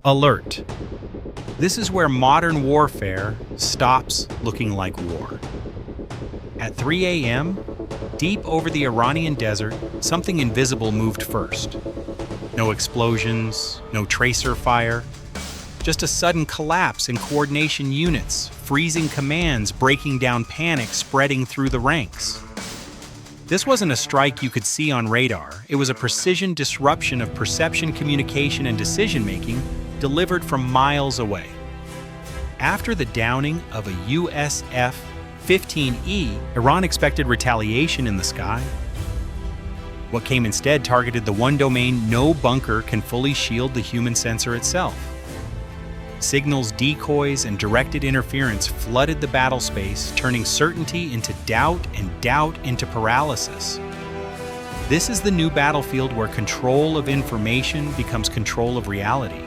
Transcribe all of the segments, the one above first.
Alert. This is where modern warfare stops looking like war. At 3 a.m., deep over the Iranian desert, something invisible moved first. No explosions, no tracer fire, just a sudden collapse in coordination units, freezing commands, breaking down panic spreading through the ranks. This wasn't a strike you could see on radar. It was a precision disruption of perception, communication, and decision-making delivered from miles away. After the downing of a US F-15E, Iran expected retaliation in the sky. What came instead targeted the one domain no bunker can fully shield the human sensor itself. Signals, decoys, and directed interference flooded the battle space, turning certainty into doubt and doubt into paralysis. This is the new battlefield where control of information becomes control of reality.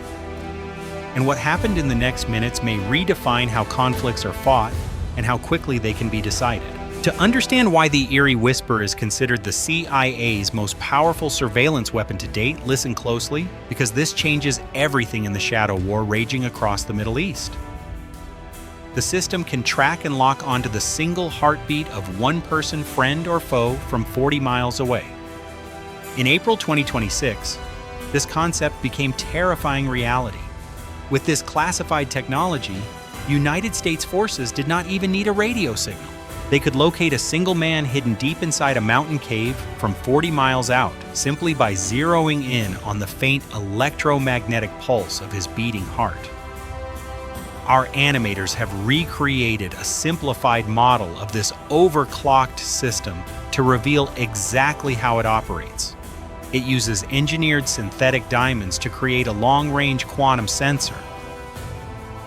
And what happened in the next minutes may redefine how conflicts are fought and how quickly they can be decided. To understand why the Eerie Whisper is considered the CIA's most powerful surveillance weapon to date, listen closely, because this changes everything in the shadow war raging across the Middle East. The system can track and lock onto the single heartbeat of one person, friend or foe, from 40 miles away. In April 2026, this concept became terrifying reality. With this classified technology, United States forces did not even need a radio signal. They could locate a single man hidden deep inside a mountain cave from 40 miles out simply by zeroing in on the faint electromagnetic pulse of his beating heart. Our animators have recreated a simplified model of this overclocked system to reveal exactly how it operates. It uses engineered synthetic diamonds to create a long-range quantum sensor.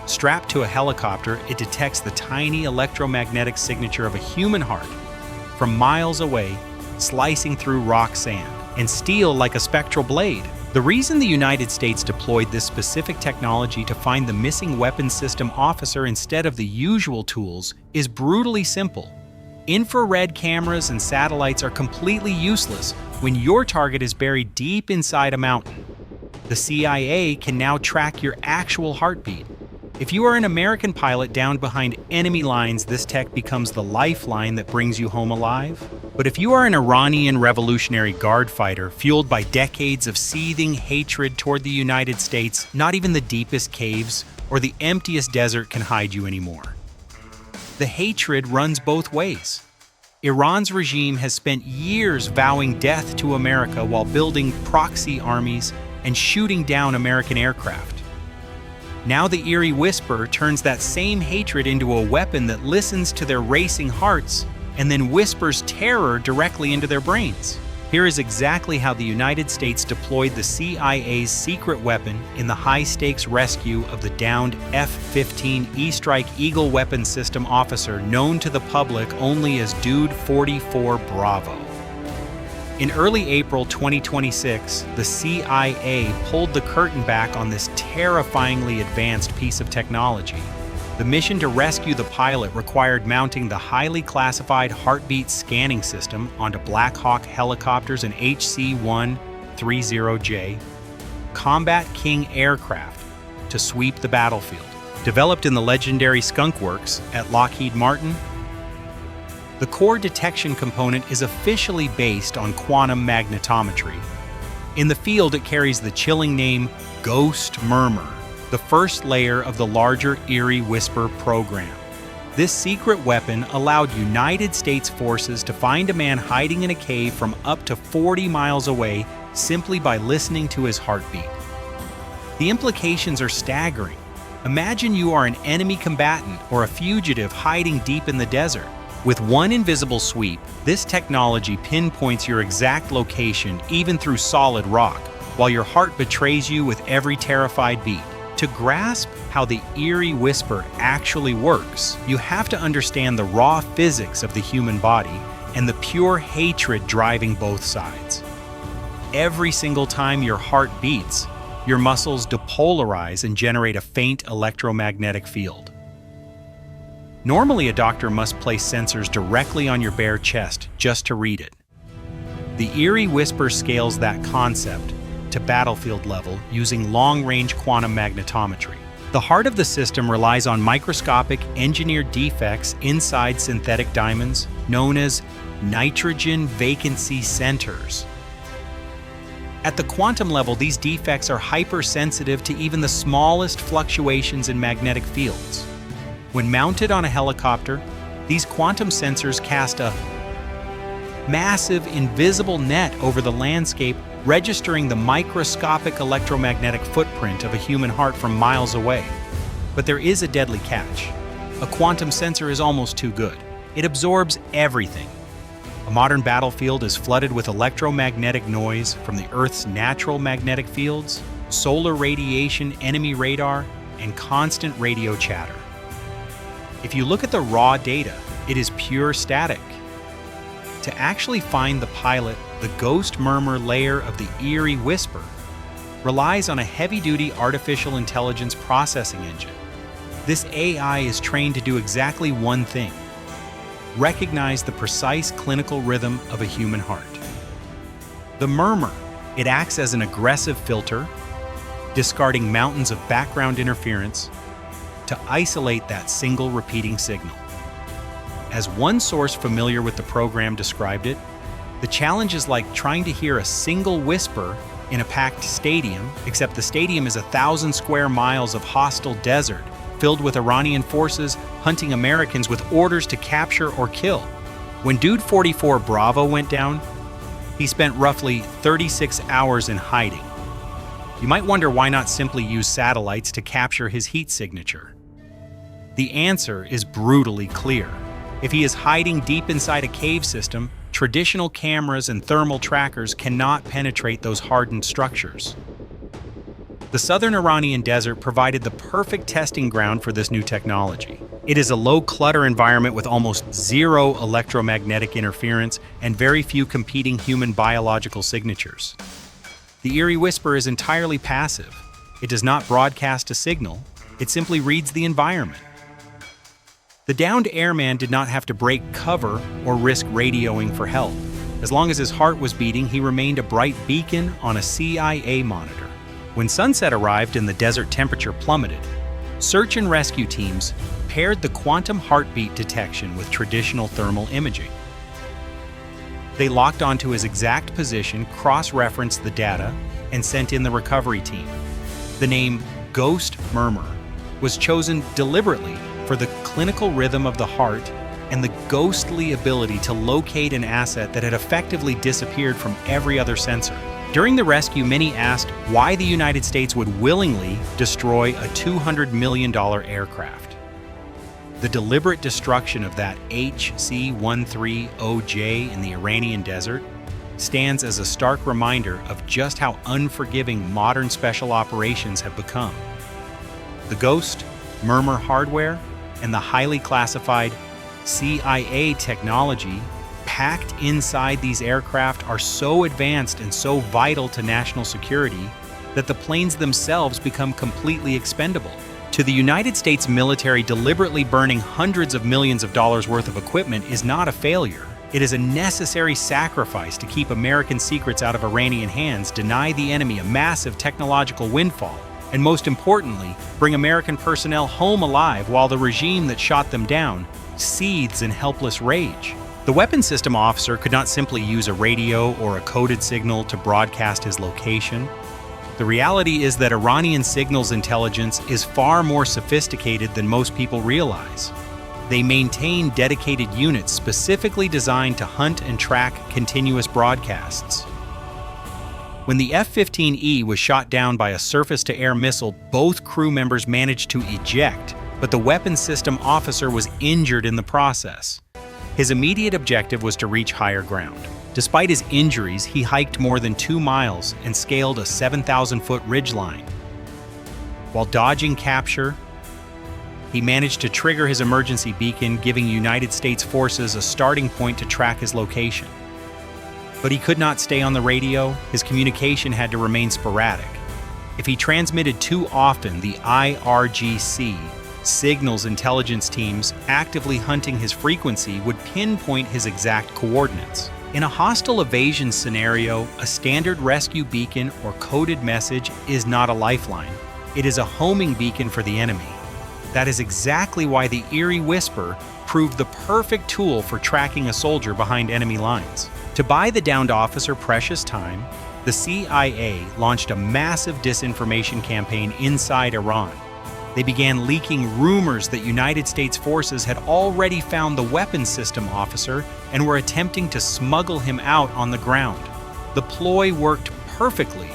Strapped to a helicopter, it detects the tiny electromagnetic signature of a human heart from miles away, slicing through rock sand and steel like a spectral blade. The reason the United States deployed this specific technology to find the missing weapons system officer instead of the usual tools is brutally simple. Infrared cameras and satellites are completely useless when your target is buried deep inside a mountain. The CIA can now track your actual heartbeat. If you are an American pilot down behind enemy lines, this tech becomes the lifeline that brings you home alive. But if you are an Iranian Revolutionary Guard fighter fueled by decades of seething hatred toward the United States, not even the deepest caves or the emptiest desert can hide you anymore. The hatred runs both ways. Iran's regime has spent years vowing death to America while building proxy armies and shooting down American aircraft. Now the Eerie Whisper turns that same hatred into a weapon that listens to their racing hearts and then whispers terror directly into their brains. Here is exactly how the United States deployed the CIA's secret weapon in the high-stakes rescue of the downed F-15 E-Strike Eagle weapons system officer known to the public only as Dude 44 Bravo. In early April 2026, the CIA pulled the curtain back on this terrifyingly advanced piece of technology. The mission to rescue the pilot required mounting the highly classified heartbeat scanning system onto Black Hawk helicopters and HC-130J Combat King aircraft to sweep the battlefield. Developed in the legendary Skunk Works at Lockheed Martin, the core detection component is officially based on quantum magnetometry. In the field, it carries the chilling name Ghost Murmur, the first layer of the larger Eerie Whisper program. This secret weapon allowed United States forces to find a man hiding in a cave from up to 40 miles away simply by listening to his heartbeat. The implications are staggering. Imagine you are an enemy combatant or a fugitive hiding deep in the desert. With one invisible sweep, this technology pinpoints your exact location even through solid rock, while your heart betrays you with every terrified beat. To grasp how the Eerie Whisper actually works, you have to understand the raw physics of the human body and the pure hatred driving both sides. Every single time your heart beats, your muscles depolarize and generate a faint electromagnetic field. Normally, a doctor must place sensors directly on your bare chest just to read it. The Eerie Whisper scales that concept to to battlefield level using long-range quantum magnetometry. The heart of the system relies on microscopic engineered defects inside synthetic diamonds known as nitrogen vacancy centers. At the quantum level, these defects are hypersensitive to even the smallest fluctuations in magnetic fields. When mounted on a helicopter, these quantum sensors cast a massive invisible net over the landscape, registering the microscopic electromagnetic footprint of a human heart from miles away. But there is a deadly catch. A quantum sensor is almost too good. It absorbs everything. A modern battlefield is flooded with electromagnetic noise from the Earth's natural magnetic fields, solar radiation, enemy radar, and constant radio chatter. If you look at the raw data, it is pure static. To actually find the pilot, the ghost murmur layer of the eerie whisper relies on a heavy-duty artificial intelligence processing engine. This AI is trained to do exactly one thing: recognize the precise clinical rhythm of a human heart. The murmur, it acts as an aggressive filter, discarding mountains of background interference to isolate that single repeating signal. As one source familiar with the program described it, the challenge is like trying to hear a single whisper in a packed stadium, except the stadium is 1,000 square miles of hostile desert filled with Iranian forces hunting Americans with orders to capture or kill. When Dude 44 Bravo went down, he spent roughly 36 hours in hiding. You might wonder why not simply use satellites to capture his heat signature. The answer is brutally clear. If he is hiding deep inside a cave system, traditional cameras and thermal trackers cannot penetrate those hardened structures. The southern Iranian desert provided the perfect testing ground for this new technology. It is a low-clutter environment with almost zero electromagnetic interference and very few competing human biological signatures. The eerie whisper is entirely passive. It does not broadcast a signal. It simply reads the environment. The downed airman did not have to break cover or risk radioing for help. As long as his heart was beating, he remained a bright beacon on a CIA monitor. When sunset arrived and the desert temperature plummeted, search and rescue teams paired the quantum heartbeat detection with traditional thermal imaging. They locked onto his exact position, cross-referenced the data, and sent in the recovery team. The name Ghost Murmur was chosen deliberately for the clinical rhythm of the heart and the ghostly ability to locate an asset that had effectively disappeared from every other sensor. During the rescue, many asked why the United States would willingly destroy a $200 million aircraft. The deliberate destruction of that HC-130OJ in the Iranian desert stands as a stark reminder of just how unforgiving modern special operations have become. The Ghost Murmur hardware and the highly classified CIA technology packed inside these aircraft are so advanced and so vital to national security that the planes themselves become completely expendable. To the United States military, deliberately burning hundreds of millions of dollars worth of equipment is not a failure. It is a necessary sacrifice to keep American secrets out of Iranian hands, deny the enemy a massive technological windfall, and most importantly, bring American personnel home alive while the regime that shot them down seethes in helpless rage. The weapons system officer could not simply use a radio or a coded signal to broadcast his location. The reality is that Iranian signals intelligence is far more sophisticated than most people realize. They maintain dedicated units specifically designed to hunt and track continuous broadcasts. When the F-15E was shot down by a surface-to-air missile, both crew members managed to eject, but the weapons system officer was injured in the process. His immediate objective was to reach higher ground. Despite his injuries, he hiked more than 2 miles and scaled a 7,000-foot ridgeline. While dodging capture, he managed to trigger his emergency beacon, giving United States forces a starting point to track his location. But he could not stay on the radio. His communication had to remain sporadic. If he transmitted too often, the IRGC, Signals Intelligence Teams actively hunting his frequency, would pinpoint his exact coordinates. In a hostile evasion scenario, a standard rescue beacon or coded message is not a lifeline. It is a homing beacon for the enemy. That is exactly why the eerie whisper proved the perfect tool for tracking a soldier behind enemy lines. To buy the downed officer precious time, the CIA launched a massive disinformation campaign inside Iran. They began leaking rumors that United States forces had already found the weapons system officer and were attempting to smuggle him out on the ground. The ploy worked perfectly.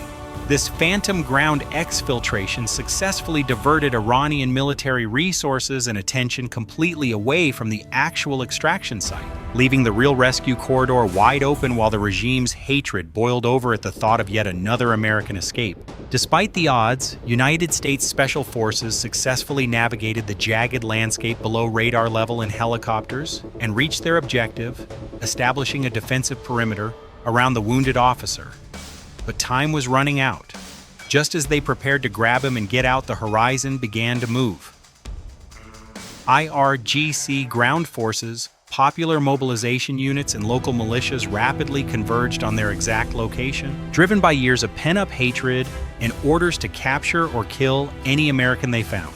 This phantom ground exfiltration successfully diverted Iranian military resources and attention completely away from the actual extraction site, leaving the real rescue corridor wide open while the regime's hatred boiled over at the thought of yet another American escape. Despite the odds, United States Special Forces successfully navigated the jagged landscape below radar level in helicopters and reached their objective, establishing a defensive perimeter around the wounded officer. But time was running out. Just as they prepared to grab him and get out, the horizon began to move. IRGC ground forces, popular mobilization units, and local militias rapidly converged on their exact location, driven by years of pent-up hatred and orders to capture or kill any American they found.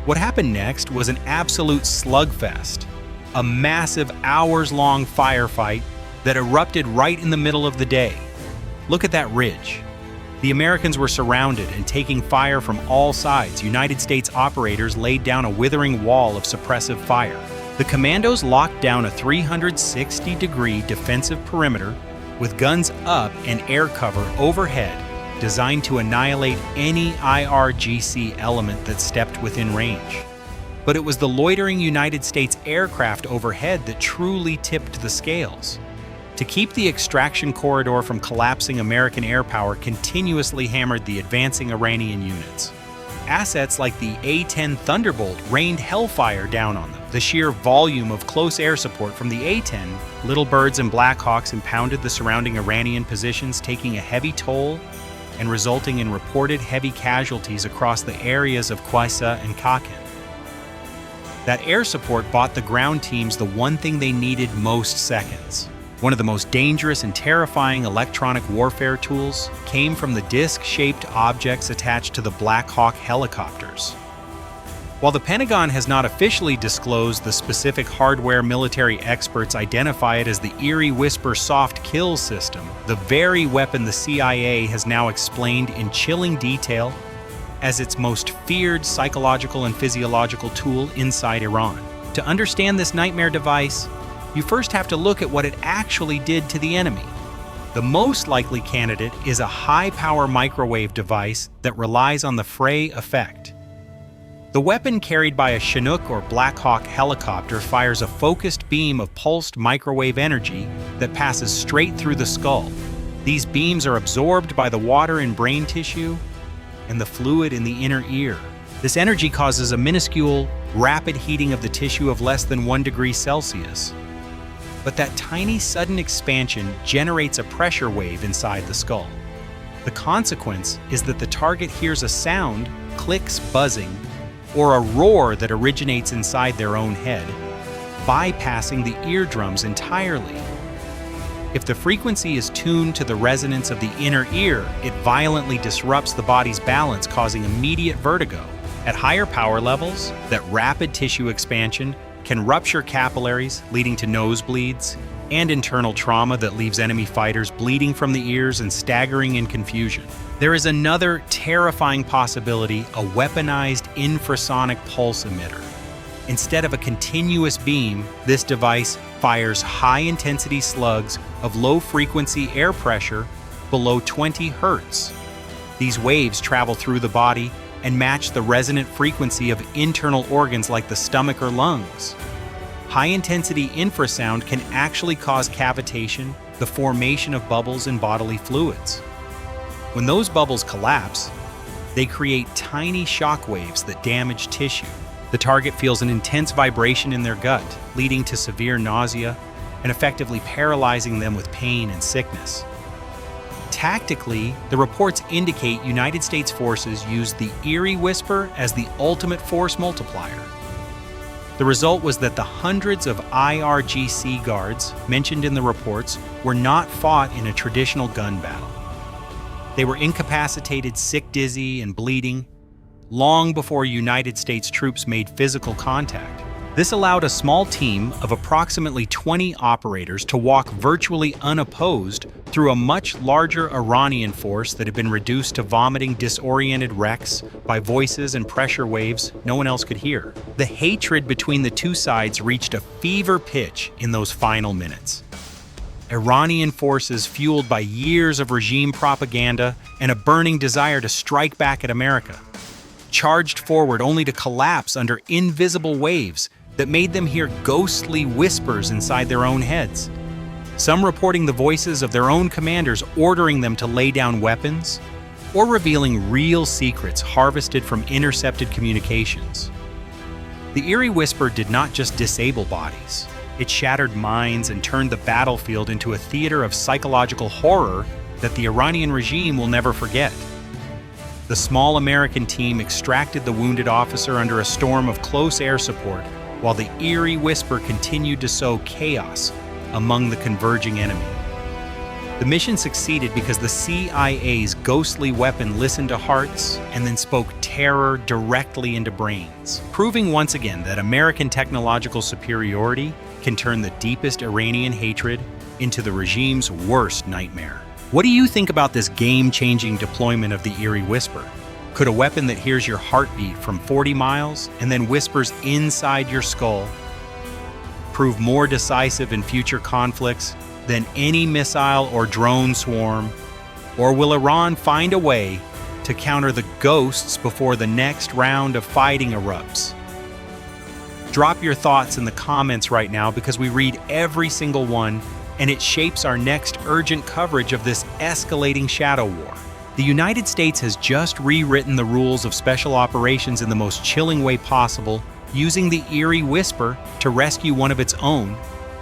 What happened next was an absolute slugfest, a massive hours-long firefight that erupted right in the middle of the day. Look at that ridge. The Americans were surrounded and taking fire from all sides. United States operators laid down a withering wall of suppressive fire. The commandos locked down a 360-degree defensive perimeter with guns up and air cover overhead, designed to annihilate any IRGC element that stepped within range. But it was the loitering United States aircraft overhead that truly tipped the scales. To keep the extraction corridor from collapsing, American air power continuously hammered the advancing Iranian units. Assets like the A-10 Thunderbolt rained hellfire down on them. The sheer volume of close air support from the A-10, Little Birds and Black Hawks impounded the surrounding Iranian positions, taking a heavy toll and resulting in reported heavy casualties across the areas of Qaisa and Kakin. That air support bought the ground teams the one thing they needed most: seconds. One of the most dangerous and terrifying electronic warfare tools came from the disc-shaped objects attached to the Black Hawk helicopters. While the Pentagon has not officially disclosed the specific hardware, military experts identify it as the Eerie Whisper soft kill system, the very weapon the CIA has now explained in chilling detail as its most feared psychological and physiological tool inside Iran. To understand this nightmare device, you first have to look at what it actually did to the enemy. The most likely candidate is a high-power microwave device that relies on the fray effect. The weapon, carried by a Chinook or Black Hawk helicopter, fires a focused beam of pulsed microwave energy that passes straight through the skull. These beams are absorbed by the water in brain tissue and the fluid in the inner ear. This energy causes a minuscule, rapid heating of the tissue of less than 1 degree Celsius. But that tiny sudden expansion generates a pressure wave inside the skull. The consequence is that the target hears a sound, clicks buzzing, or a roar that originates inside their own head, bypassing the eardrums entirely. If the frequency is tuned to the resonance of the inner ear, it violently disrupts the body's balance, causing immediate vertigo. At higher power levels, that rapid tissue expansion can rupture capillaries, leading to nosebleeds, and internal trauma that leaves enemy fighters bleeding from the ears and staggering in confusion. There is another terrifying possibility: a weaponized infrasonic pulse emitter. Instead of a continuous beam, this device fires high-intensity slugs of low-frequency air pressure below 20 Hz. These waves travel through the body and match the resonant frequency of internal organs like the stomach or lungs. High-intensity infrasound can actually cause cavitation, the formation of bubbles in bodily fluids. When those bubbles collapse, they create tiny shock waves that damage tissue. The target feels an intense vibration in their gut, leading to severe nausea and effectively paralyzing them with pain and sickness. Tactically, the reports indicate United States forces used the Eerie Whisper as the ultimate force multiplier. The result was that the hundreds of IRGC guards mentioned in the reports were not fought in a traditional gun battle. They were incapacitated, sick, dizzy, and bleeding long before United States troops made physical contact. This allowed a small team of approximately 20 operators to walk virtually unopposed through a much larger Iranian force that had been reduced to vomiting disoriented wrecks by voices and pressure waves no one else could hear. The hatred between the two sides reached a fever pitch in those final minutes. Iranian forces, fueled by years of regime propaganda and a burning desire to strike back at America, charged forward only to collapse under invisible waves that made them hear ghostly whispers inside their own heads. Some reporting the voices of their own commanders ordering them to lay down weapons, or revealing real secrets harvested from intercepted communications. The eerie whisper did not just disable bodies. It shattered minds and turned the battlefield into a theater of psychological horror that the Iranian regime will never forget. The small American team extracted the wounded officer under a storm of close air support, while the eerie whisper continued to sow chaos among the converging enemy. The mission succeeded because the CIA's ghostly weapon listened to hearts and then spoke terror directly into brains, proving once again that American technological superiority can turn the deepest Iranian hatred into the regime's worst nightmare. What do you think about this game-changing deployment of the eerie whisper? Could a weapon that hears your heartbeat from 40 miles and then whispers inside your skull prove more decisive in future conflicts than any missile or drone swarm? Or will Iran find a way to counter the ghosts before the next round of fighting erupts? Drop your thoughts in the comments right now, because we read every single one, and it shapes our next urgent coverage of this escalating shadow war. The United States has just rewritten the rules of special operations in the most chilling way possible, using the eerie whisper to rescue one of its own,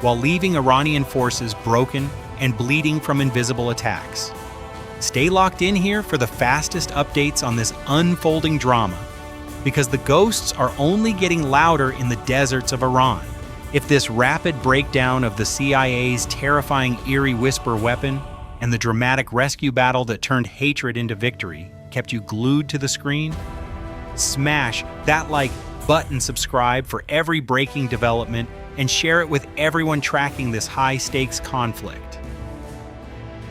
while leaving Iranian forces broken and bleeding from invisible attacks. Stay locked in here for the fastest updates on this unfolding drama, because the ghosts are only getting louder in the deserts of Iran. If this rapid breakdown of the CIA's terrifying eerie whisper weapon and the dramatic rescue battle that turned hatred into victory kept you glued to the screen, smash that like button, subscribe for every breaking development, and share it with everyone tracking this high-stakes conflict.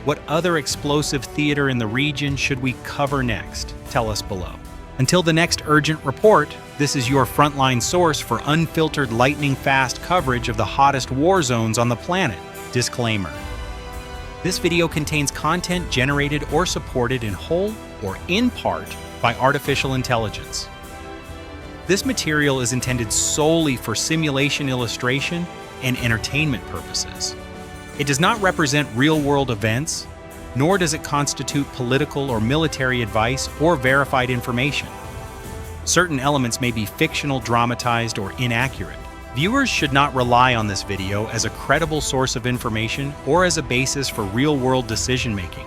What other explosive theater in the region should we cover next? Tell us below. Until the next urgent report, this is your frontline source for unfiltered lightning-fast coverage of the hottest war zones on the planet. Disclaimer: this video contains content generated or supported in whole or in part by artificial intelligence. This material is intended solely for simulation illustration and entertainment purposes. It does not represent real-world events, nor does it constitute political or military advice or verified information. Certain elements may be fictional, dramatized, or inaccurate. Viewers should not rely on this video as a credible source of information or as a basis for real-world decision-making.